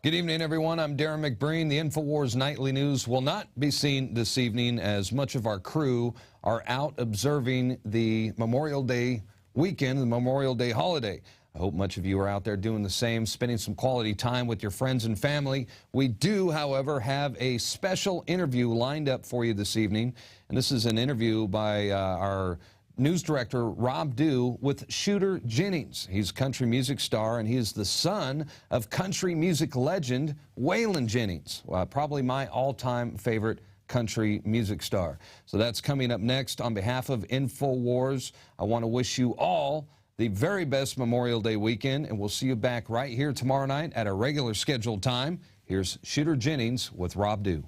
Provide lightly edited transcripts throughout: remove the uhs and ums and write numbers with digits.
Good evening, everyone. I'm Darren McBreen. The Infowars Nightly News will not be seen this evening as much of our crew are out observing the Memorial Day weekend, the Memorial Day holiday. I hope much of you are out there doing the same, spending some quality time with your friends and family. We do, however, have a special interview lined up for you this evening, and this is an interview by our news director Rob Dew with Shooter Jennings. He's a country music star, and he is the son of country music legend Waylon Jennings, probably my all-time favorite country music star. So that's coming up next. On behalf of Infowars, I want to wish you all the very best Memorial Day weekend, and we'll see you back right here tomorrow night at a regular scheduled time. Here's Shooter Jennings with Rob Dew.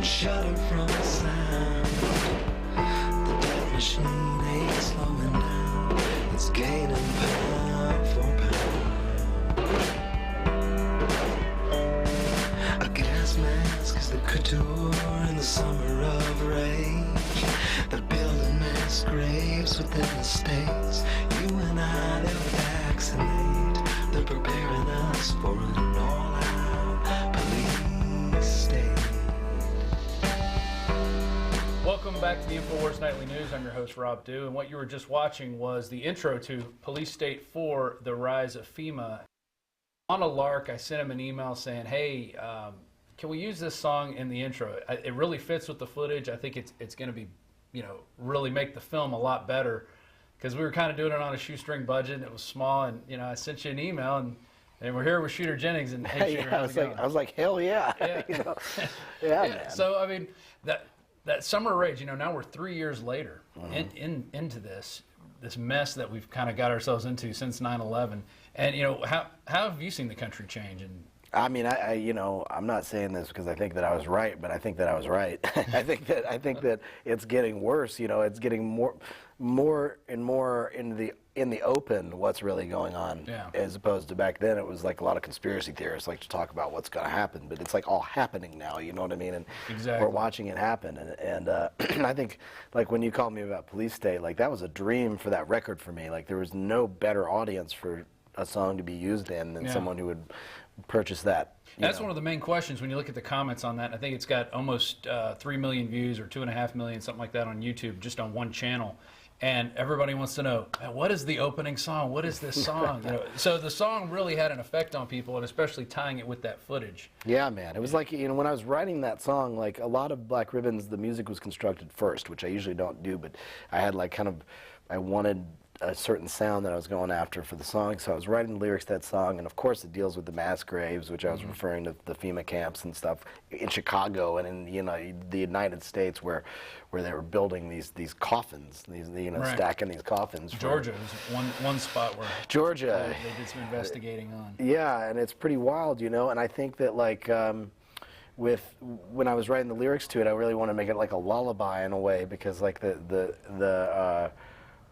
Shudder from the sound. The death machine ain't slowing down. It's gaining pound for pound. A gas mask is the couture in the summer of rage. They're building mass graves within the states. You and I, they'll vaccinate. They're preparing us for an all-out police state. Welcome back to the Infowars Nightly News. I'm your host, Rob Dew, and what you were just watching was the intro to Police State 4, The Rise of FEMA. On a lark, I sent him an email saying, hey, can we use this song in the intro? It really fits with the footage. I think it's going to be, really make the film a lot better, because we were kind of doing it on a shoestring budget, and it was small, and, I sent you an email, and we're here with Shooter Jennings, and hey, Shooter, I was like, hell yeah. Yeah. Yeah, man. So, I mean, that summer rage, now we're 3 years later into this mess that we've kind of got ourselves into since 9/11. And, how have you seen the country change? And I mean, I'm not saying this because I think that I was right, but I think that I was right. I think that it's getting worse. It's getting more and more in the open what's really going on, as opposed to back then. It was like a lot of conspiracy theorists like to talk about what's going to happen, but it's like all happening now. You know what I mean? And exactly. We're watching it happen. And I think, like, when you called me about Police State, like, that was a dream for that record for me. Like, there was no better audience for a song to be used in than someone who would purchase that. That's one of the main questions when you look at the comments on that. I think it's got almost 3 million views or 2.5 million, something like that, on YouTube, just on one channel. And everybody wants to know, what is the opening song? What is this song? So the song really had an effect on people, and especially tying it with that footage. Yeah, man. It was like, when I was writing that song, like, a lot of Black Ribbons, the music was constructed first, which I usually don't do, but I had I wanted a certain sound that I was going after for the song, so I was writing the lyrics to that song, and of course it deals with the mass graves, which I was referring to the FEMA camps and stuff in Chicago and in the United States where they were building these coffins, Right. stacking these coffins. Georgia is one spot where Georgia they did some investigating on. Yeah, and it's pretty wild, and I think that, like, when I was writing the lyrics to it, I really want to make it like a lullaby in a way, because, like,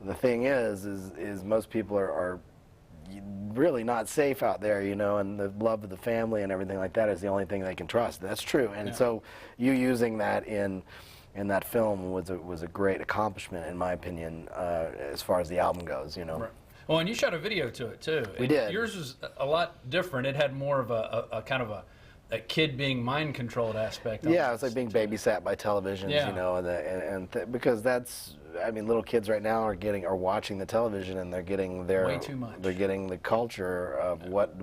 the thing is most people are really not safe out there, and the love of the family and everything like that is the only thing they can trust. That's true, and so you using that in that film was a great accomplishment, in my opinion, as far as the album goes. Right. Well, and you shot a video to it too. We did. Yours was a lot different. It had more of a kind of a kid being mind controlled aspect. Yeah, it was like being babysat by televisions, because that's, I mean, little kids right now are watching the television, and they're getting way too much. They're getting the culture of what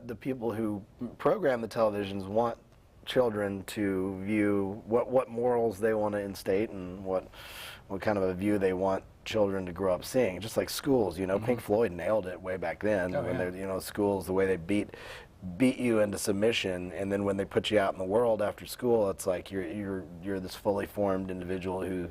the people who program the televisions want children to view, what morals they want to instate, and what kind of a view they want children to grow up seeing. Just like schools, Pink Floyd nailed it way back then. They're, schools, the way they beat you into submission, and then when they put you out in the world after school, it's like you're this fully formed individual who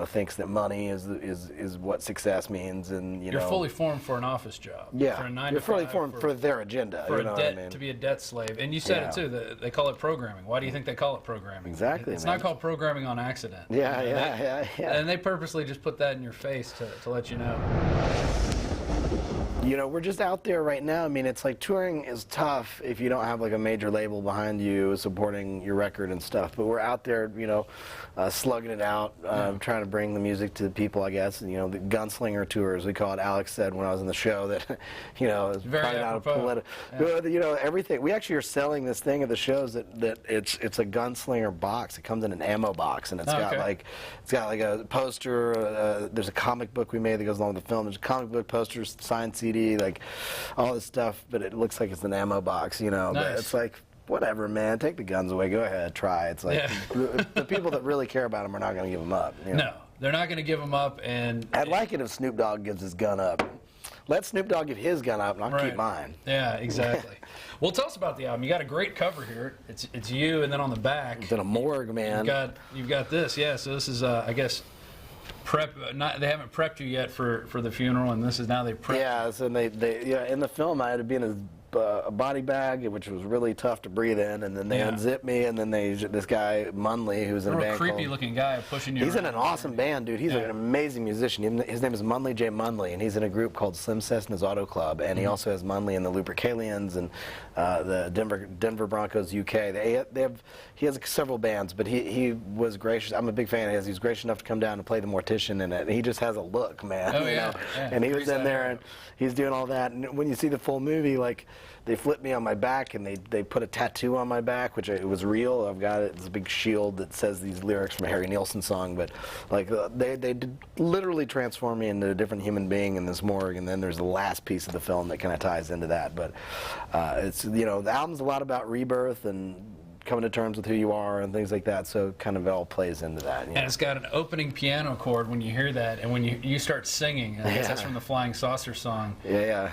thinks that money is what success means, and You're fully formed for an office job. Yeah, for a 9 you're to fully 5, formed for their agenda. for you know a debt, what I mean? to be a debt slave. And you said it too. They call it programming. Why do you think they call it programming? Exactly, It's man. not called programming on accident. Yeah, You know, yeah. And they purposely just put that in your face to let you know. We're just out there right now. I mean, it's like touring is tough if you don't have like a major label behind you supporting your record and stuff. But we're out there, slugging it out, trying to bring the music to the people, I guess. And, the gunslinger tours, we call it. Alex said when I was in the show that, it's very probably not a apropos. political. Everything. We actually are selling this thing at the shows that it's a gunslinger box. It comes in an ammo box, and it's got like a poster. There's a comic book we made that goes along with the film. There's a comic book, posters, signed CD, like all this stuff. But it looks like it's an ammo box, But Nice. it's like, whatever, man. Take the guns away. Go ahead, try. It's like the people that really care about them are not going to give them up. No, they're not going to give them up. And I'd like it if Snoop Dogg gives his gun up. Let Snoop Dogg give his gun up, and I'll keep mine. Yeah, exactly. Well, tell us about the album. You got a great cover here. It's you, and then on the back, It's in a morgue, man. you've got this. Yeah, so this is I guess prep. They haven't prepped you yet for the funeral, and this is now they prepped. Yeah, so they in the film I had to be in a body bag, which was really tough to breathe in, and then they unzipped me, and then this guy Munley, who's in a band creepy called, looking guy pushing you. He's in around. an awesome band, dude. He's an amazing musician. His name is Munley J. Munley, and he's in a group called Slim Cessna's Auto Club, and he also has Munley in the Lupercalians and the Denver Broncos UK. He has several bands, but he was gracious. I'm a big fan of his. He was gracious enough to come down and play the Mortician in it. And he just has a look, man. Oh, yeah. And he was in there, and he's doing all that. And when you see the full movie, like, they flipped me on my back, and they put a tattoo on my back, which it was real. I've got it. It's a big shield that says these lyrics from a Harry Nilsson song. But like they did literally transform me into a different human being in this morgue. And then there's the last piece of the film that kind of ties into that. But it's the album's a lot about rebirth and coming to terms with who you are and things like that, so kind of all plays into that. And it's got an opening piano chord when you hear that, and when you start singing. I guess that's from the Flying Saucer song. Yeah.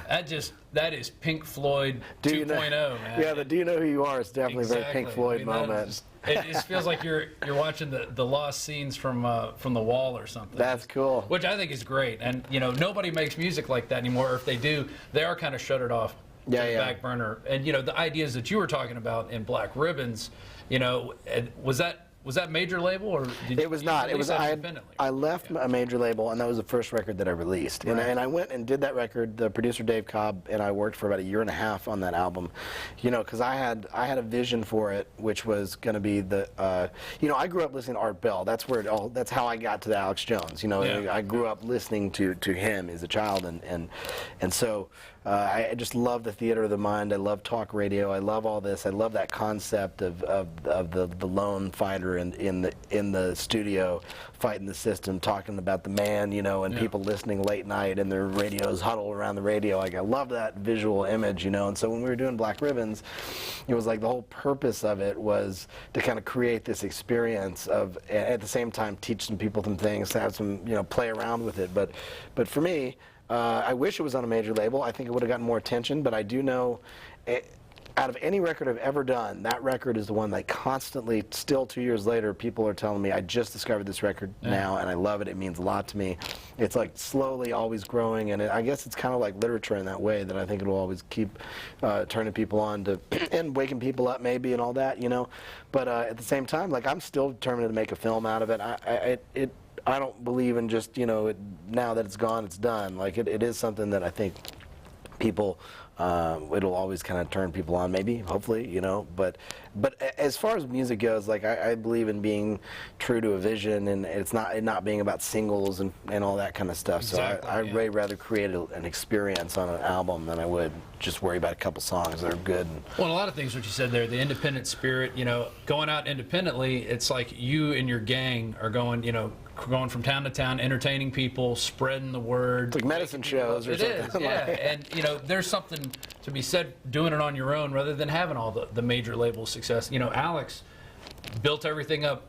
That is Pink Floyd 2.0, man. Yeah, the Do You Know Who You Are is definitely a very Pink Floyd moment. It just feels like you're watching the lost scenes from The Wall or something. That's cool. Which I think is great. And nobody makes music like that anymore. Or if they do, they are kind of shuttered off. To the back burner. And the ideas that you were talking about in Black Ribbons, was that major label, or did it was not. It was I left a major label, and that was the first record that I released. Right. And I went and did that record. The producer Dave Cobb and I worked for about a year and a half on that album, because I had a vision for it, which was going to be the I grew up listening to Art Bell. That's how I got to the Alex Jones. I grew up listening to him as a child, and so. I just love the theater of the mind. I love talk radio. I love all this. I love that concept of the lone fighter in the studio fighting the system, talking about the man, and people listening late night and their radios huddle around the radio. Like, I love that visual image, And so when we were doing Black Ribbons, it was like the whole purpose of it was to kind of create this experience of, at the same time, teach some people some things, to have some, play around with it. But for me, I wish it was on a major label. I think it would have gotten more attention, but I do know, out of any record I've ever done, that record is the one that constantly, still 2 years later, people are telling me, I just discovered this record now, and I love it. It means a lot to me. It's like slowly always growing, and I guess it's kind of like literature in that way, that I think it will always keep turning people on to, and waking people up maybe and all that, But at the same time, like, I'm still determined to make a film out of it. I don't believe in just, now that it's gone, it's done. Like, it is something that I think people, it'll always kind of turn people on, maybe, hopefully, But as far as music goes, like, I believe in being true to a vision, and it not being about singles and all that kind of stuff. Exactly, so I'd way rather create an experience on an album than I would just worry about a couple songs that are good. Well, a lot of things what you said there, the independent spirit, going out independently, it's like you and your gang are going from town to town, entertaining people, spreading the word. It's like medicine shows or something. It is, yeah. And, there's something to be said doing it on your own rather than having all the major label success. Alex built everything up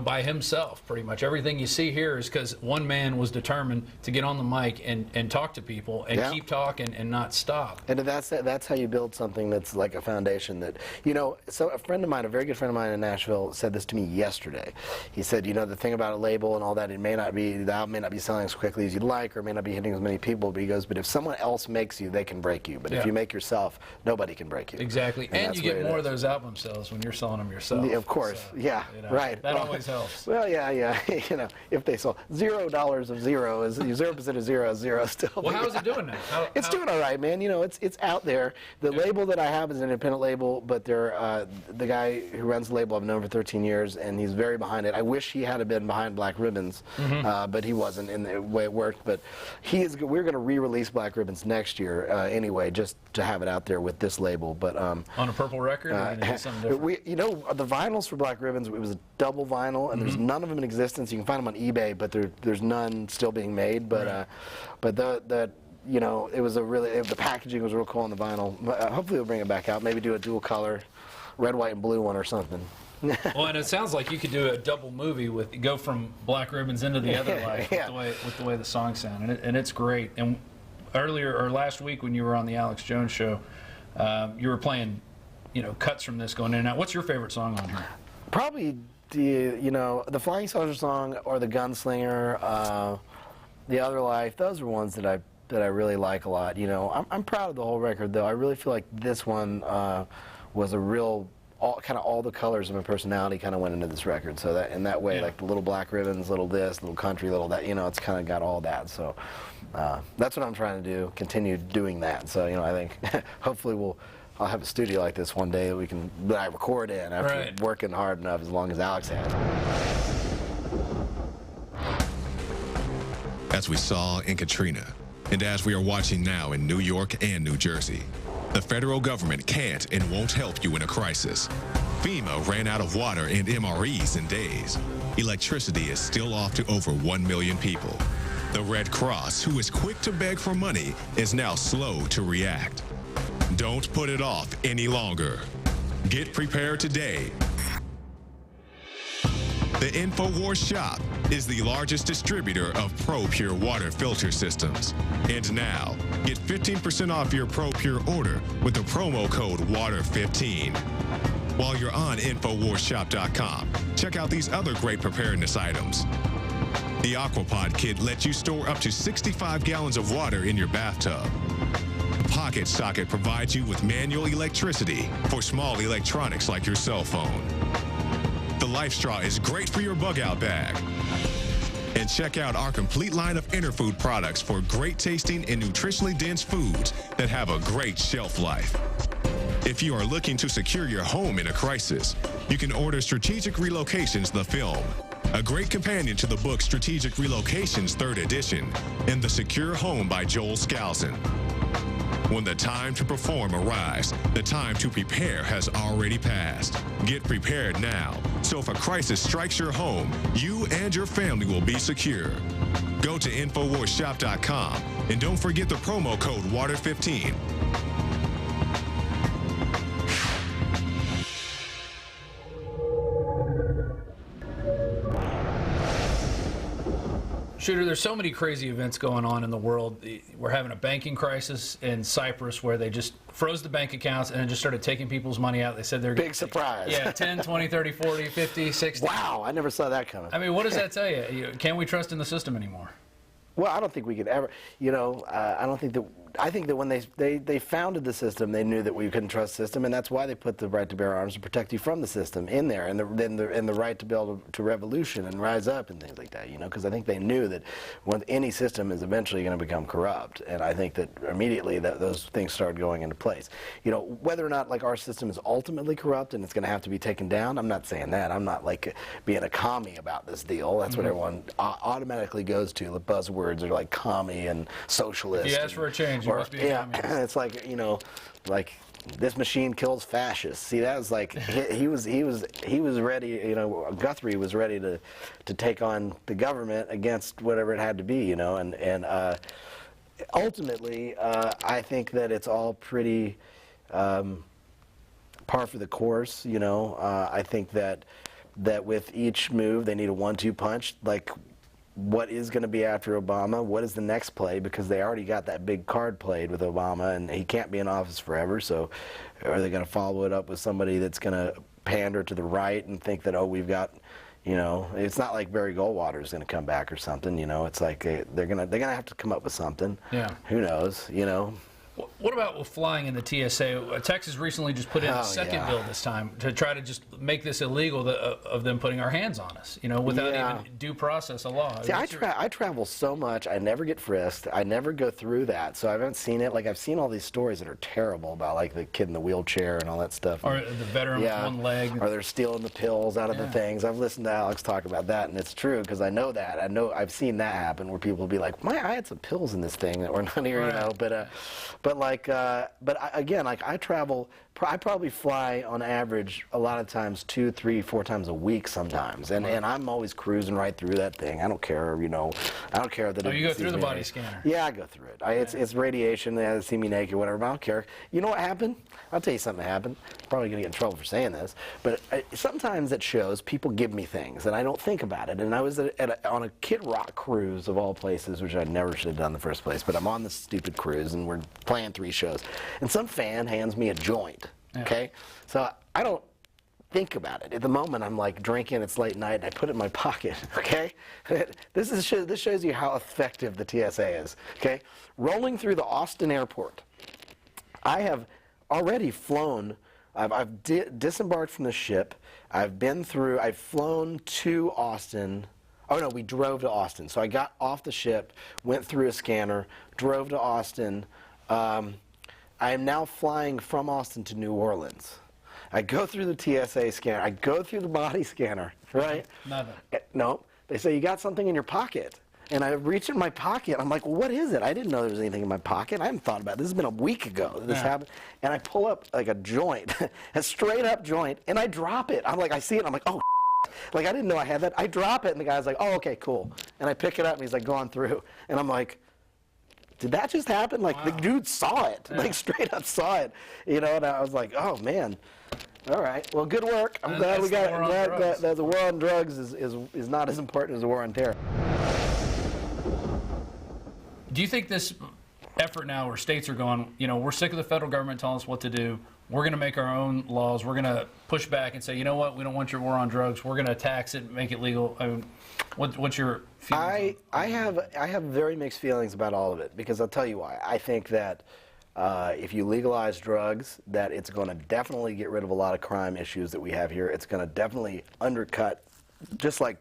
by himself, pretty much. Everything you see here is because one man was determined to get on the mic and talk to people and keep talking and not stop. And that's how you build something that's like a foundation that, so a friend of mine, a very good friend of mine in Nashville, said this to me yesterday. He said, the thing about a label and all that, the album may not be selling as quickly as you'd like, or may not be hitting as many people, but he goes, but if someone else makes you, they can break you. But if you make yourself, nobody can break you. Exactly. And you get more of those album sales when you're selling them yourself. Of course. So, right. That always helps. Well, yeah. If they sold $0 of zero is 0% of zero is zero still. Well, how's it doing now? It's doing all right, man. It's out there. The label that I have is an independent label, but the guy who runs the label I've known for 13 years, and he's very behind it. I wish he had been behind Black Ribbons, but he wasn't in the way it worked. But we're going to re-release Black Ribbons next year anyway, just to have it out there with this label. But on a purple record, or do something different? The vinyls for Black Ribbons, it was a double vinyl, and there's none of them in existence. You can find them on eBay, but there's none still being made. But it was the packaging was real cool on the vinyl. Hopefully we'll bring it back out. Maybe do a dual color, red, white, and blue one or something. Well, and it sounds like you could do a double movie go from Black Ribbons into the other life with the way the songs sound, and it's great. And last week when you were on the Alex Jones show, you were playing, cuts from this going in and out. What's your favorite song on here? Probably the Flying Saucer song or the Gunslinger, The Other Life. Those are ones that I really like a lot. I'm proud of the whole record, though. I really feel like this one was a real. All the colors of my personality kind of went into this record. So that in that way, like the little Black Ribbons, little this, little country, little that, it's kind of got all that. So that's what I'm trying to do, continue doing that. So I think hopefully I'll have a studio like this one day that I record in after working hard enough, as long as Alex has. As we saw in Katrina, and as we are watching now in New York and New Jersey, the federal government can't and won't help you in a crisis. FEMA ran out of water and MREs in days. Electricity is still off to over 1 million people. The Red Cross, who is quick to beg for money, is now slow to react. Don't put it off any longer. Get prepared today. The Infowars shop is the largest distributor of ProPure water filter systems. And now, get 15% off your ProPure order with the promo code WATER15. While you're on InfoWarsShop.com, check out these other great preparedness items. The Aquapod kit lets you store up to 65 gallons of water in your bathtub. The Pocket Socket provides you with manual electricity for small electronics like your cell phone. The Life Straw is great for your bug-out bag. And check out our complete line of Interfood products for great tasting and nutritionally dense foods that have a great shelf life. If you are looking to secure your home in a crisis, you can order Strategic Relocations, the film, a great companion to the book Strategic Relocations 3rd edition, and The Secure Home by Joel Skousen. When the time to perform arrives, the time to prepare has already passed. Get prepared now, so if a crisis strikes your home, you and your family will be secure. Go to InfoWarsShop.com and don't forget the promo code WATER15. Shooter, there's so many crazy events going on in the world. We're having a banking crisis in Cyprus where they just froze the bank accounts and then just started taking people's money out. They said they're big surprise. Yeah, 10, 20, 30, 40, 50, 60. Wow, I never saw that coming. I mean, what does that tell you? Can we trust in the system anymore? Well, I don't think we could ever, I think that when they founded the system, they knew that we couldn't trust the system, and that's why they put the right to bear arms to protect you from the system in there, and the right to be able to revolution and rise up and things like that, because I think they knew that any system is eventually going to become corrupt, and I think that immediately those things started going into place. Whether or not our system is ultimately corrupt and it's going to have to be taken down, I'm not saying that. I'm not being a commie about this deal. That's what everyone automatically goes to. The buzzwords are like commie and socialist. If you ask for a change, you must be a communist. It's like this machine kills fascists. See, that was like he was ready. Guthrie was ready to take on the government against whatever it had to be. And ultimately, I think that it's all pretty par for the course. I think that that with each move they need a 1-2 punch. Like, what is going to be after Obama? What is the next play? Because they already got that big card played with Obama, and he can't be in office forever. So, are they going to follow it up with somebody that's going to pander to the right and think that, oh, we've got, you know, it's not like Barry Goldwater is going to come back or something. You know, it's like they're gonna have to come up with something. Yeah. Who knows? You know. What about flying in the TSA? Texas recently just put in a second bill this time to try to just make this illegal of them putting our hands on us, you know, without even due process of law. See, I travel so much. I never get frisked. I never go through that. So I haven't seen it. Like, I've seen all these stories that are terrible about, like, the kid in the wheelchair and all that stuff. Or the veteran with one leg. Or they're stealing the pills out of the things. I've listened to Alex talk about that, and it's true because I know that. I've seen that happen where people will be like, I had some pills in this thing that were not here, you know. But again, like, I travel. I probably fly on average a lot of times 2, 3, 4 times a week sometimes, and I'm always cruising right through that thing. I don't care, you know. I don't care that. Oh, you go through the body scanner. Yeah, I go through it. It's radiation. They see me naked, whatever. But I don't care. You know what happened? I'll tell you something that happened. Probably gonna get in trouble for saying this, but sometimes at shows people give me things and I don't think about it. And I was on a Kid Rock cruise of all places, which I never should have done in the first place. But I'm on this stupid cruise and we're playing 3 shows, and some fan hands me a joint. Okay, so I don't think about it. At the moment, I'm like drinking, it's late night, and I put it in my pocket, okay? This shows you how effective the TSA is, okay? Rolling through the Austin airport, I have already flown, I've disembarked from the ship, I've flown to Austin. Oh no, we drove to Austin. So I got off the ship, went through a scanner, drove to Austin. I am now flying from Austin to New Orleans. I go through the TSA scanner. I go through the body scanner, right? Nothing. No. They say, you got something in your pocket. And I reach in my pocket. I'm like, well, what is it? I didn't know there was anything in my pocket. I haven't thought about it. This has been a week ago that this happened. And I pull up like a joint, a straight up joint, and I drop it. I'm like, I see it. I'm like, oh, like, I didn't know I had that. I drop it, and the guy's like, oh, okay, cool. And I pick it up, and he's like, going through. And I'm like, did that just happen? Like, the dude saw it, like, straight up saw it, you know. And I was like, oh man, all right, well, good work. I'm glad we got. I'm glad that the war on drugs is not as important as the war on terror. Do you think this effort now, where states are going, you know, we're sick of the federal government telling us what to do. We're going to make our own laws. We're going to push back and say, you know what, we don't want your war on drugs. We're going to tax it, make it legal. I mean, what's your feelings? I have very mixed feelings about all of it, because I'll tell you why. I think that if you legalize drugs, that it's going to definitely get rid of a lot of crime issues that we have here. It's going to definitely undercut, just like,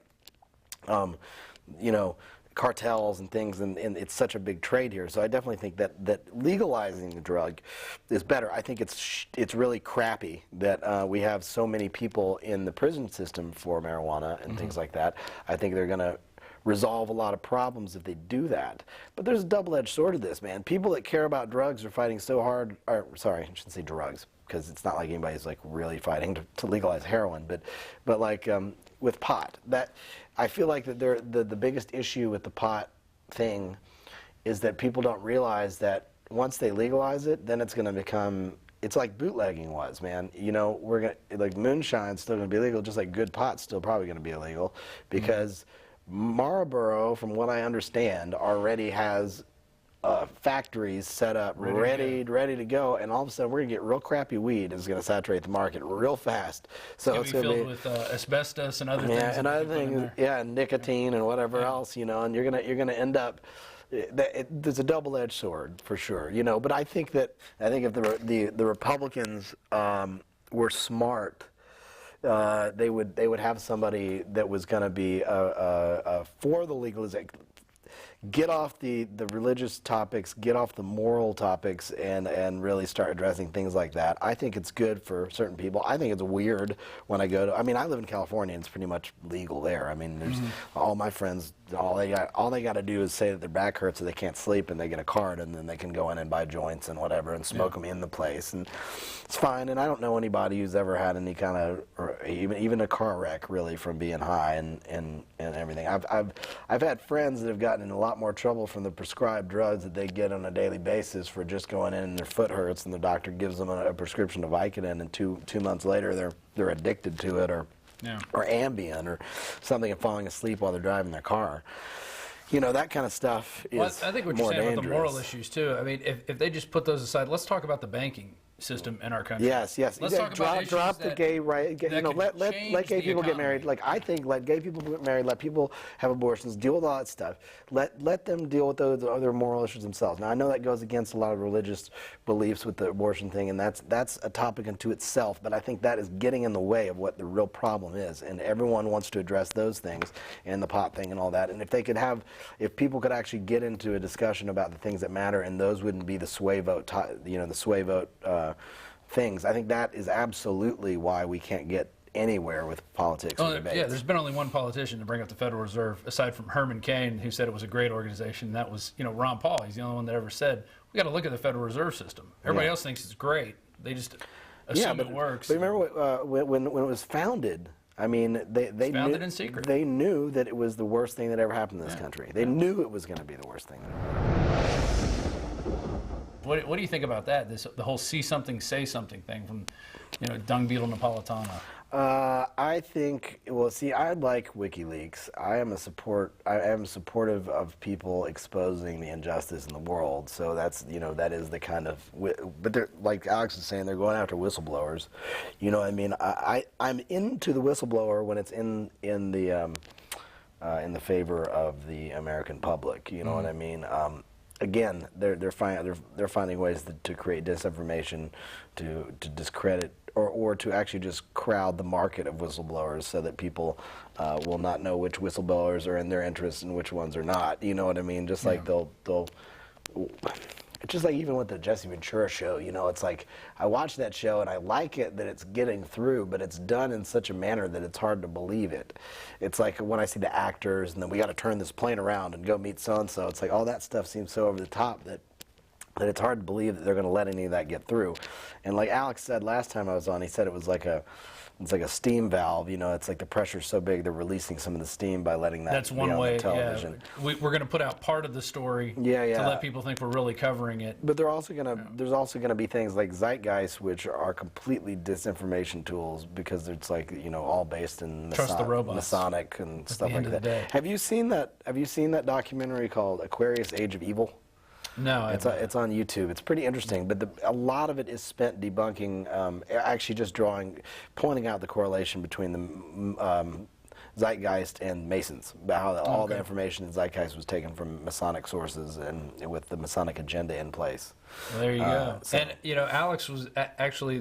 you know, cartels and things, and it's such a big trade here. So I definitely think that legalizing the drug is better. I think it's really crappy that we have so many people in the prison system for marijuana and things like that. I think they're going to resolve a lot of problems if they do that. But there's a double-edged sword to this, man. People that care about drugs are fighting so hard, or sorry, I shouldn't say drugs, because it's not like anybody's like really fighting to legalize heroin, but like with pot, that I feel like that the biggest issue with the pot thing is that people don't realize that once they legalize it, then it's going to become, it's like bootlegging was, man. You know, we're going to, like, moonshine's still going to be illegal, just like good pot's still probably going to be illegal, because Marlboro, from what I understand, already has factories set up ready to go, and all of a sudden we're gonna get real crappy weed that's gonna saturate the market real fast. So it's gonna be filled with asbestos and other things. Yeah, and other things. Yeah, and nicotine and whatever else, you know. And you're gonna end up. There's a double-edged sword for sure, you know. But I think if the Republicans were smart, they would have somebody that was gonna be for the legalization. Get off the religious topics, get off the moral topics, and really start addressing things like that. I think it's good for certain people. I think it's weird when I go to, I mean, I live in California, and it's pretty much legal there. I mean, there's all my friends, all they got to do is say that their back hurts or they can't sleep, and they get a card, and then they can go in and buy joints and whatever and smoke them in the place, and it's fine. And I don't know anybody who's ever had any kind of, or even a car wreck really from being high and everything. I've had friends that have gotten in a lot more trouble from the prescribed drugs that they get on a daily basis for just going in and their foot hurts, and the doctor gives them a prescription of Vicodin, and two months later they're addicted to it, or or Ambien or something and falling asleep while they're driving their car. You know, that kind of stuff is Well, I think what you're more saying dangerous. about the moral issues too. I mean, if they just put those aside, let's talk about the banking system in our country. Yes. Let's talk about drop the issues gay right. that You know, could let change gay the people get economy. married. Like I think, let gay people get married. Let people have abortions. Deal with all that stuff. Let them deal with those other moral issues themselves. Now I know that goes against a lot of religious beliefs with the abortion thing, and that's a topic unto itself. But I think that is getting in the way of what the real problem is, and everyone wants to address those things and the pot thing and all that. And if people could actually get into a discussion about the things that matter, and those wouldn't be the sway vote, the sway vote. Things. I think that is absolutely why we can't get anywhere with politics and debates. Yeah, there's been only one politician to bring up the Federal Reserve, aside from Herman Cain, who said it was a great organization. And that was, Ron Paul. He's the only one that ever said, we got to look at the Federal Reserve System. Everybody else thinks it's great. They just assume it works. But remember when it was founded, I mean, they founded knew, in secret. They knew that it was the worst thing that ever happened in this country. They knew it was going to be the worst thing that ever happened. What do you think about that? The whole see something, say something thing from, Dung Beetle Napolitano. I think. Well, see, I like WikiLeaks. I am supportive of people exposing the injustice in the world. So that's that is the kind of. But they're, like Alex is saying, they're going after whistleblowers. You know, what I mean, I'm into the whistleblower when it's in the favor of the American public. You know what I mean? Again, they're finding ways to create disinformation, to discredit, or to actually just crowd the market of whistleblowers, so that people will not know which whistleblowers are in their interests and which ones are not. You know what I mean? Just like they'll. It's just like even with the Jesse Ventura show, it's like I watch that show and I like it that it's getting through, but it's done in such a manner that it's hard to believe it. It's like when I see the actors and then we got to turn this plane around and go meet so-and-so. It's like all that stuff seems so over the top that it's hard to believe that they're going to let any of that get through. And like Alex said last time I was on, he said it's like a steam valve. It's like the pressure's so big they're releasing some of the steam by letting that That's be one on way. the television. Yeah, we're going to put out part of the story to let people think we're really covering it. But there's also going to be things like Zeitgeist, which are completely disinformation tools because it's like all based in Trust the robots. Masonic and stuff the like end of that. the day. Have you seen that documentary called Aquarius: Age of Evil? No, It's on YouTube. It's pretty interesting, but a lot of it is spent debunking, actually just pointing out the correlation between the Zeitgeist and Masons, about how all the information in Zeitgeist was taken from Masonic sources and with the Masonic agenda in place. Well, there you go. And Alex was actually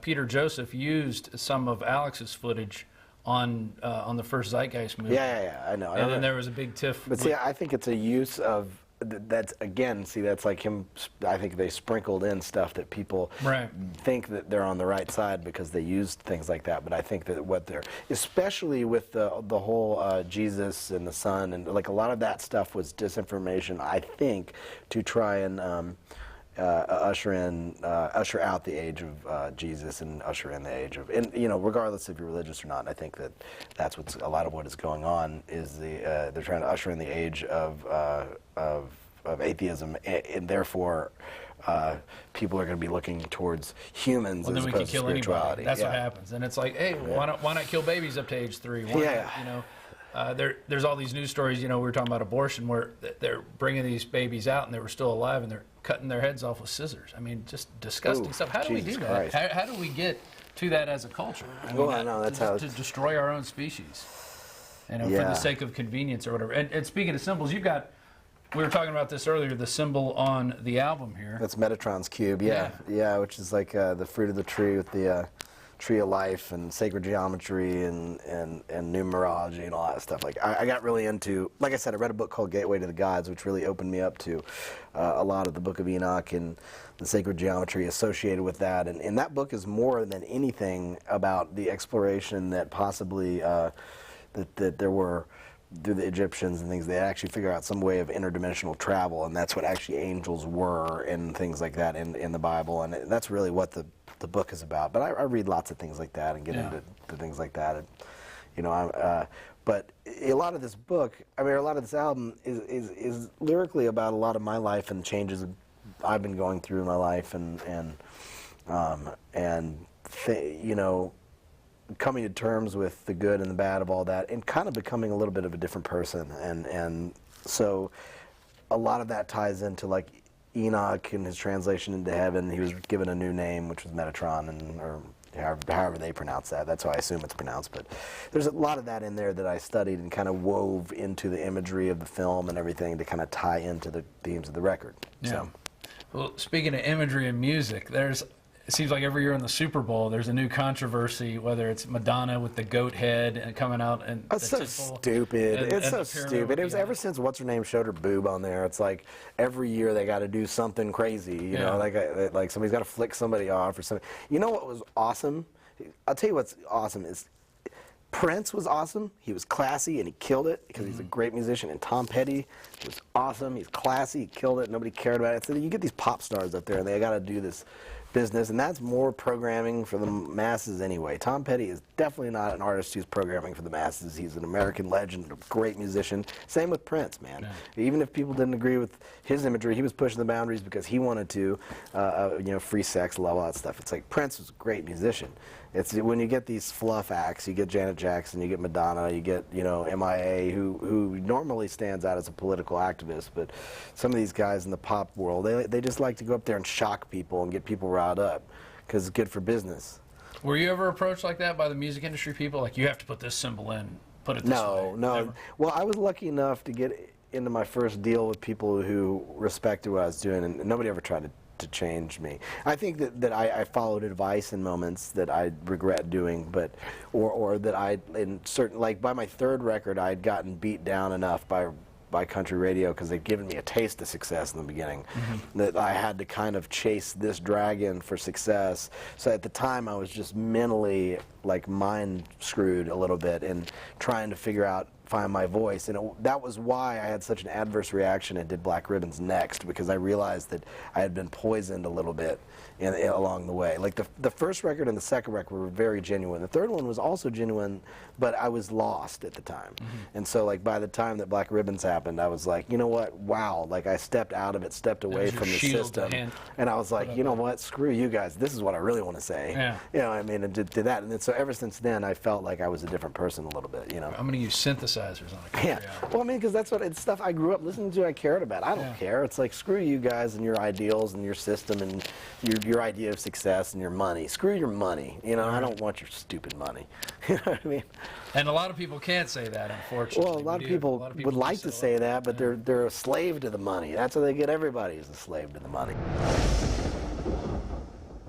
Peter Joseph used some of Alex's footage on the first Zeitgeist movie. Yeah, I know. And then there was a big tiff. But see, I think it's a use of. That's like him. I think they sprinkled in stuff that people think that they're on the right side because they used things like that. But I think that what they're, especially with the whole Jesus and the Son, and like a lot of that stuff was disinformation. I think to try and usher out the age of Jesus and usher in the age of, and regardless if you're religious or not, I think that's what's a lot of what is going on is they're trying to usher in the age of atheism, and therefore people are going to be looking towards humans as opposed to spirituality. That's what happens, and it's like, hey, why not kill babies up to age 3? Why not, there's all these news stories. We were talking about abortion, where they're bringing these babies out and they were still alive, and they're cutting their heads off with scissors. I mean, just disgusting stuff. How do we do that? How do we get to that as a culture? I know that's how to destroy our own species. For the sake of convenience or whatever. And speaking of symbols, we were talking about this earlier. The symbol on the album here. That's Metatron's cube. Yeah, which is like the fruit of the tree with the tree of life and sacred geometry and numerology and all that stuff. Like I got really into, like I said, I read a book called Gateway to the Gods, which really opened me up to a lot of the Book of Enoch and the sacred geometry associated with that. And that book is more than anything about the exploration that possibly that there were through the Egyptians and things. They actually figure out some way of interdimensional travel, and that's what actually angels were and things like that in the Bible. And that's really what the book is about. But I read lots of things like that and get into things like that. And, but a lot of this book, a lot of this album is lyrically about a lot of my life and changes I've been going through in my life, and coming to terms with the good and the bad of all that, and kind of becoming a little bit of a different person. And so a lot of that ties into like Enoch and his translation into heaven. He was given a new name, which was Metatron, or however they pronounce that. That's how I assume it's pronounced. But there's a lot of that in there that I studied and kind of wove into the imagery of the film and everything to kind of tie into the themes of the record. Yeah. So. Well, speaking of imagery and music, it seems like every year in the Super Bowl, there's a new controversy, whether it's Madonna with the goat head and coming out and That's so stupid. It's so stupid. It was ever since what's her name showed her boob on there. It's like every year they got to do something crazy. You know, like somebody's got to flick somebody off or something. You know what was awesome? I'll tell you what's awesome is Prince was awesome. He was classy and he killed it because he's a great musician. And Tom Petty was awesome. He's classy. He killed it. Nobody cared about it. So you get these pop stars up there and they got to do this business, and that's more programming for the masses anyway. Tom Petty is definitely not an artist who's programming for the masses. He's an American legend, a great musician. Same with Prince, man. Yeah. Even if people didn't agree with his imagery, he was pushing the boundaries because he wanted to, you know, free sex, love, all that stuff. It's like Prince was a great musician. It's when you get these fluff acts, you get Janet Jackson, you get Madonna, you get, you know, MIA, who normally stands out as a political activist, but some of these guys in the pop world, they just like to go up there and shock people and get people riled up because it's good for business. Were you ever approached like that by the music industry people? Like, you have to put this symbol in, put it this way? No. Never? Well, I was lucky enough to get into my first deal with people who respected what I was doing, and nobody ever tried to change me. I think that I followed advice in moments that I regret doing, but or that I in certain, like by my third record, I'd gotten beat down enough by country radio because they'd given me a taste of success in the beginning that I had to kind of chase this dragon for success. So at the time I was just mentally like mind screwed a little bit and trying to find my voice, and that was why I had such an adverse reaction and did Black Ribbons next, because I realized that I had been poisoned a little bit along the way. Like the first record and the second record were very genuine. The third one was also genuine, but I was lost at the time. And so like by the time that Black Ribbons happened, I was like, you know what, wow, like I stepped out of it, stepped away from the system, and I was like, you know what, screw you guys, this is what I really want to say. Yeah. You know what I mean, and did that, and then, so ever since then I felt like I was a different person a little bit, you know. I'm going to use synthesizers on a country album. Well, I mean, because that's what it's stuff I grew up listening to, I cared about. I don't care. It's like, screw you guys and your ideals and your system and your idea of success and your money. Screw your money. You know, I don't want your stupid money. You know what I mean? And a lot of people can't say that, unfortunately. Well, a lot of people would like to say that, but they're a slave to the money. That's how they get everybody, is a slave to the money.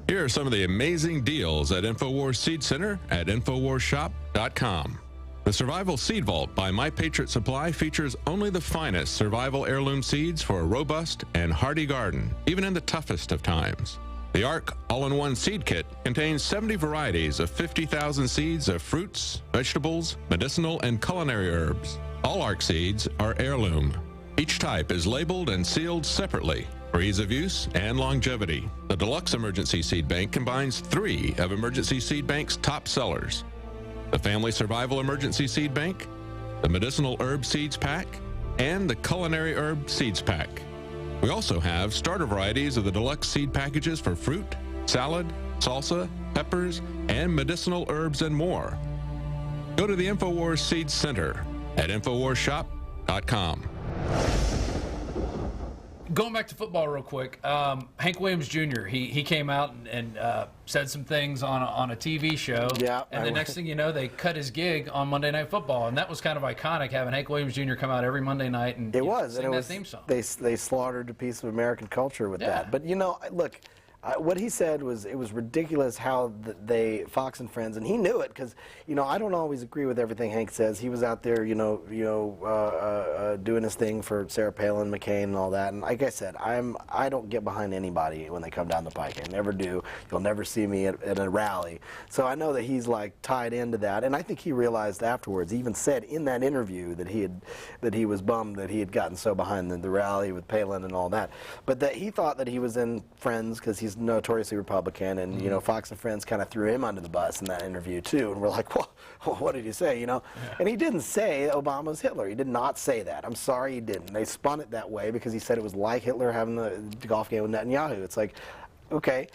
Here are some of the amazing deals at Infowars Seed Center at InfowarsShop.com. The Survival Seed Vault by My Patriot Supply features only the finest survival heirloom seeds for a robust and hardy garden, even in the toughest of times. The ARC All-in-One Seed Kit contains 70 varieties of 50,000 seeds of fruits, vegetables, medicinal, and culinary herbs. All ARC seeds are heirloom. Each type is labeled and sealed separately for ease of use and longevity. The Deluxe Emergency Seed Bank combines 3 of Emergency Seed Bank's top sellers: the Family Survival Emergency Seed Bank, the Medicinal Herb Seeds Pack, and the Culinary Herb Seeds Pack. We also have starter varieties of the deluxe seed packages for fruit, salad, salsa, peppers, and medicinal herbs and more. Go to the Infowars Seed Center at InfowarsShop.com. Going back to football real quick, Hank Williams Jr., he came out and said some things on a TV show. Yeah. And the next thing you know, they cut his gig on Monday Night Football. And that was kind of iconic, having Hank Williams Jr. come out every Monday night and sing that theme song. They slaughtered a piece of American culture with that. But, you know, look, what he said was, it was ridiculous how Fox and Friends, and he knew it, because, you know, I don't always agree with everything Hank says. He was out there, doing his thing for Sarah Palin, McCain, and all that. And like I said, I don't get behind anybody when they come down the pike. I never do. You'll never see me at a rally. So I know that he's like tied into that, and I think he realized afterwards. He even said in that interview that he was bummed that he had gotten so behind the rally with Palin and all that, but that he thought that he was in Friends because he's notoriously Republican, and you know, Fox and Friends kind of threw him under the bus in that interview too, and we're like, well, what did he say, you know? And he didn't say Obama's Hitler. He did not say that. I'm sorry, he didn't. They spun it that way because he said it was like Hitler having the golf game with Netanyahu. It's like, okay,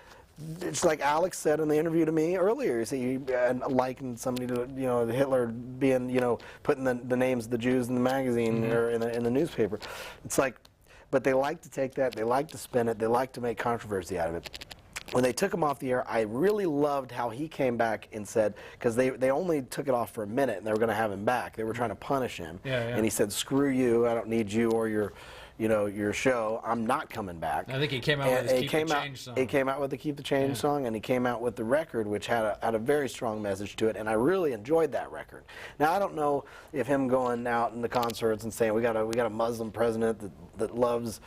it's like Alex said in the interview to me earlier. He said you likened somebody to Hitler being putting the names of the Jews in the magazine or in the newspaper. It's like, but they like to take that, they like to spin it, they like to make controversy out of it. When they took him off the air, I really loved how he came back and said, because they only took it off for a minute and they were going to have him back. They were trying to punish him, and he said, "Screw you! I don't need you or your show. I'm not coming back." I think he came out with his Keep the Change song. He came out with the Keep the Change song, and he came out with the record, which had a very strong message to it, and I really enjoyed that record. Now, I don't know if him going out in the concerts and saying we got a Muslim president that loves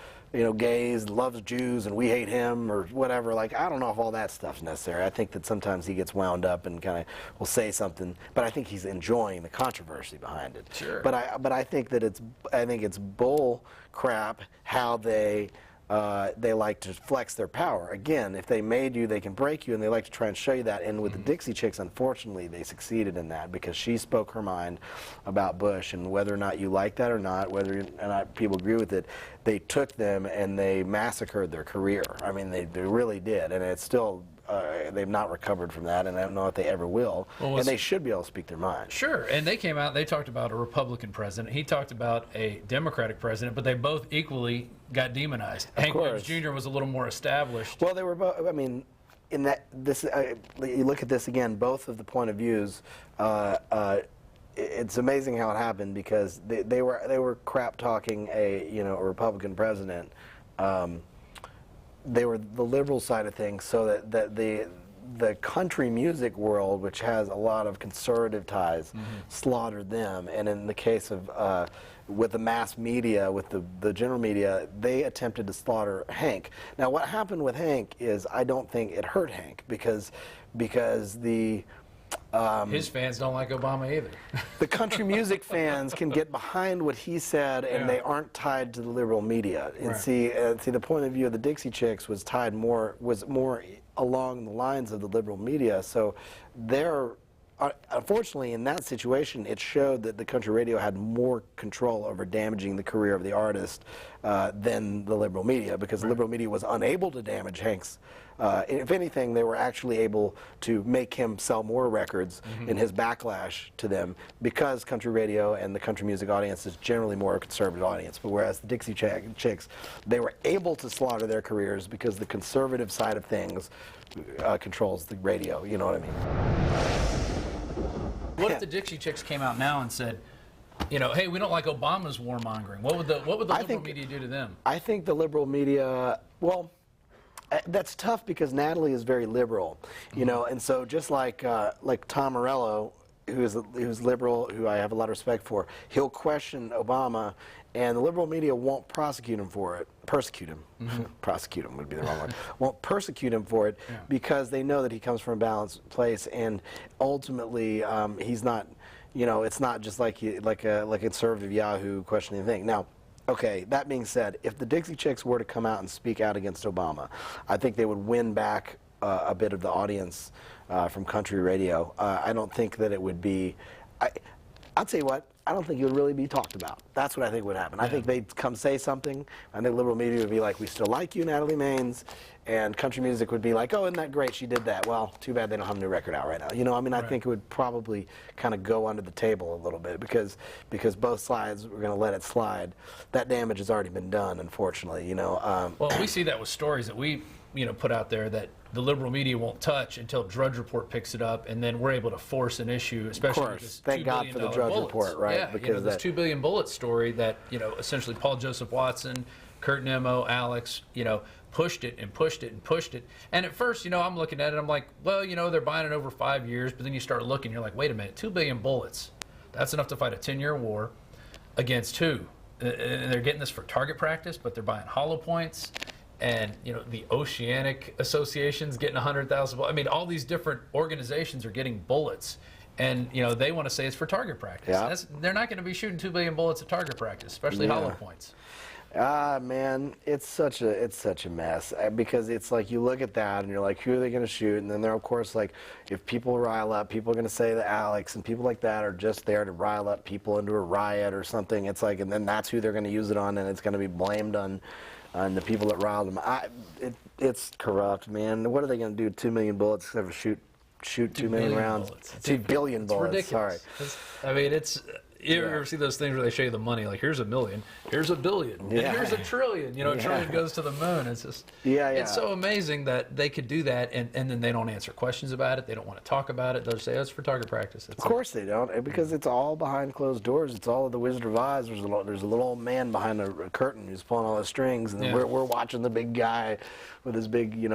gays, loves Jews, and we hate him, or whatever. Like, I don't know if all that stuff's necessary. I think that sometimes he gets wound up and kind of will say something, but I think he's enjoying the controversy behind it. Sure. But I think that it's bull crap how they like to flex their power. Again, if they made you, they can break you, and they like to try and show you that. And with the Dixie Chicks, unfortunately, they succeeded in that because she spoke her mind about Bush, and whether or not you like that or not, whether or not people agree with it, they took them and they massacred their career. I mean, they really did, and it's still. They've not recovered from that, and I don't know if they ever will. Well, and they should be able to speak their mind. Sure, and they came out, they talked about a Republican president. He talked about a Democratic president, but they both equally got demonized. Hank Williams Jr. was a little more established. Well, they were both, I mean, in that, you look at this again, both of the point of views, it's amazing how it happened because they were crap talking a Republican president. They were the liberal side of things, so that the country music world, which has a lot of conservative ties, slaughtered them. And in the case of with the mass media, with the general media, they attempted to slaughter Hank. Now, what happened with Hank is I don't think it hurt Hank because the his fans don't like Obama either. The country music fans can get behind what he said, and they aren't tied to the liberal media. And see, the point of view of the Dixie Chicks was more along the lines of the liberal media. So they're unfortunately, in that situation, it showed that the country radio had more control over damaging the career of the artist than the liberal media, because the liberal media was unable to damage Hank's. If anything, they were actually able to make him sell more records in his backlash to them, because country radio and the country music audience is generally more a conservative audience. But whereas the Dixie Chicks, they were able to slaughter their careers because the conservative side of things controls the radio. You know what I mean? What if the Dixie Chicks came out now and said, hey, we don't like Obama's warmongering? What would the liberal media do to them? I think the liberal media, well, that's tough because Natalie is very liberal, and so just like Tom Morello, who's liberal, who I have a lot of respect for, he'll question Obama, and the liberal media won't prosecute him for it. Persecute him. Prosecute him would be the wrong word. Won't persecute him for it because they know that he comes from a balanced place, and ultimately he's not. It's not just like a conservative Yahoo questioning the thing. Now, okay, that being said, if the Dixie Chicks were to come out and speak out against Obama, I think they would win back a bit of the audience from country radio. I don't think that it would be. I'll tell you what. I don't think it would really be talked about. That's what I think would happen. I think they'd come say something, and the liberal media would be like, "We still like you, Natalie Maines," and country music would be like, "Oh, isn't that great? She did that. Well, too bad they don't have a new record out right now." I think it would probably kind of go under the table a little bit because both sides were going to let it slide. That damage has already been done, unfortunately. Well, we see that with stories that we put out there that the liberal media won't touch until Drudge Report picks it up, and then we're able to force an issue, especially with this Thank God for the Drudge Report, right? Yeah, because this 2 billion bullets story that essentially Paul Joseph Watson, Kurt Nimmo, Alex, pushed it and pushed it and pushed it. And at first, I'm looking at it, I'm like, well, they're buying it over 5 years, but then you start looking, you're like, wait a minute, 2 billion bullets. That's enough to fight a 10-year war against who? And they're getting this for target practice, but they're buying hollow points. And the Oceanic Association's getting 100,000. I mean, all these different organizations are getting bullets, and they want to say it's for target practice. Yeah. They're not going to be shooting 2 billion bullets at target practice, especially hollow points. Man, it's such a mess because it's like you look at that and you're like, who are they going to shoot? And then they're of course like, if people rile up, people are going to say that Alex and people like that are just there to rile up people into a riot or something. It's like, and then that's who they're going to use it on, and it's going to be blamed on and the people that riled them. It's corrupt, man. What are they going to do? 2 million bullets instead of shoot 2 million rounds? 2 billion bullets. Ridiculous. Sorry. I mean, you ever see those things where they show you the money, like here's $1 million, here's $1 billion, and here's $1 trillion. You know, a trillion goes to the moon. It's just, it's so amazing that they could do that, and then they don't answer questions about it. They don't want to talk about it. They'll say, oh, it's photography practice. Of course they don't, because it's all behind closed doors. It's all of the Wizard of Oz. There's a little old man behind a curtain who's pulling all the strings, and we're watching the big guy with his big,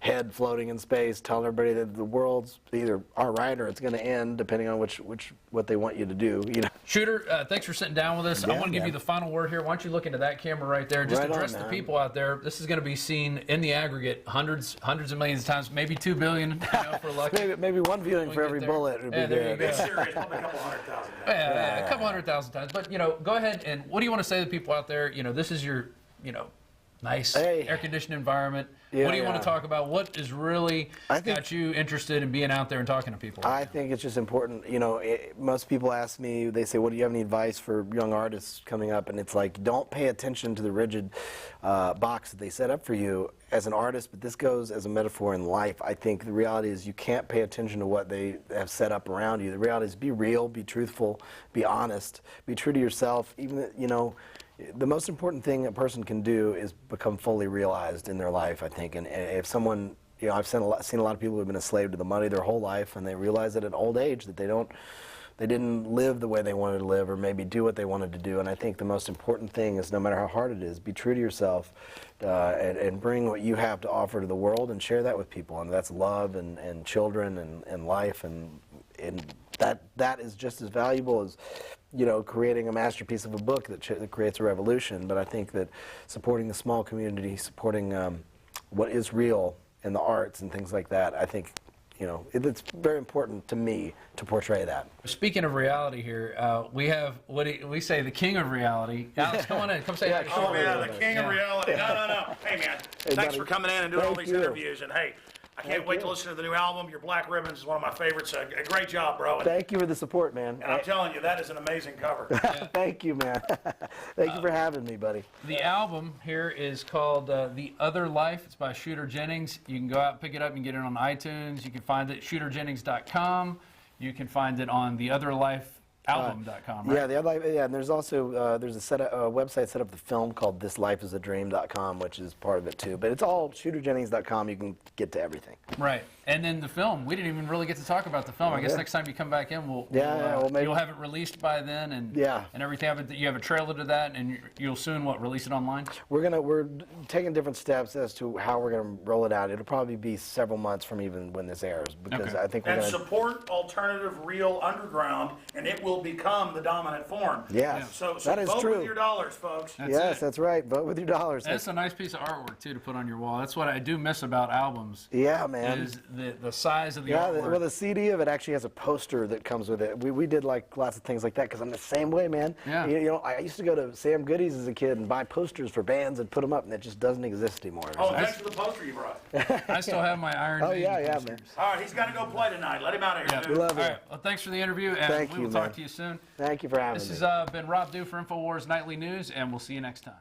head floating in space, telling everybody that the world's either all right or it's going to end, depending on what they want you to do. Shooter, thanks for sitting down with us. I want to give you the final word here. Why don't you look into that camera right there? Just address the people out there. This is going to be seen in the aggregate hundreds of millions of times, maybe 2 billion for luck. maybe one viewing for every bullet would be good. It's serious, probably a couple 100,000. A couple 100,000 times. But go ahead and what do you want to say to the people out there? This is your nice air-conditioned environment. What do you want to talk about? What is really got you interested in being out there and talking to people? I think it's just important. Most people ask me, they say, "What do you have any advice for young artists coming up?" And it's like, don't pay attention to the rigid box that they set up for you as an artist. But this goes as a metaphor in life. I think the reality is you can't pay attention to what they have set up around you. The reality is be real, be truthful, be honest, be true to yourself. Even the most important thing a person can do is become fully realized in their life, I think. And if someone, I've seen a lot of people who have been a slave to the money their whole life, and they realize that at old age that they didn't live the way they wanted to live, or maybe do what they wanted to do. And I think the most important thing is, no matter how hard it is, be true to yourself, and bring what you have to offer to the world and share that with people. And that's love and children and life, and that is just as valuable as creating a masterpiece of a book that creates a revolution. But I think that supporting the small community, supporting what is real in the arts and things like that, I think it's very important to me to portray that. Speaking of reality here, we have we say the king of reality. Alex, come on in. Come say hi. Oh, yeah, the king of reality. No. Hey, man, thanks for coming in and doing all these interviews. And, hey, I can't wait to listen to the new album. Your Black Ribbons is one of my favorites. A great job, bro. Thank you for the support, man. And I'm telling you, that is an amazing cover. Thank you, man. Thank you for having me, buddy. The album here is called The Other Life. It's by Shooter Jennings. You can go out and pick it up and get it on iTunes. You can find it at shooterjennings.com. You can find it on theotherlifealbum.com, right? Yeah, the other life. Yeah, and there's also there's a website set up the film called thislifeisadream.com, which is part of it too. But it's all shooterjennings.com. You can get to everything. Right, and then the film. We didn't even really get to talk about the film. I guess next time you come back in, maybe you'll have it released by then, and everything. You have a trailer to that, and you'll soon release it online. We're taking different steps as to how we're gonna roll it out. It'll probably be several months from even when this airs, because I think we're gonna support alternative, real underground, and it will become the dominant form. Yeah, so that is vote true. With your dollars, folks. That's right. Vote with your dollars. That's a nice piece of artwork too to put on your wall. That's what I do miss about albums. Yeah, man. Is the size of the artwork. The CD of it actually has a poster that comes with it. We did like lots of things like that because I'm the same way, man. Yeah. I used to go to Sam Goody's as a kid and buy posters for bands and put them up, and it just doesn't exist anymore. Oh, thanks for the poster you brought. I still have my Iron Maiden posters. Man. All right, he's got to go play tonight. Let him out of here. Yeah. We love it. All right. Well, thanks for the interview, and we will talk to you soon. Thank you for having me. This has been Rob Dew for Infowars Nightly News, and we'll see you next time.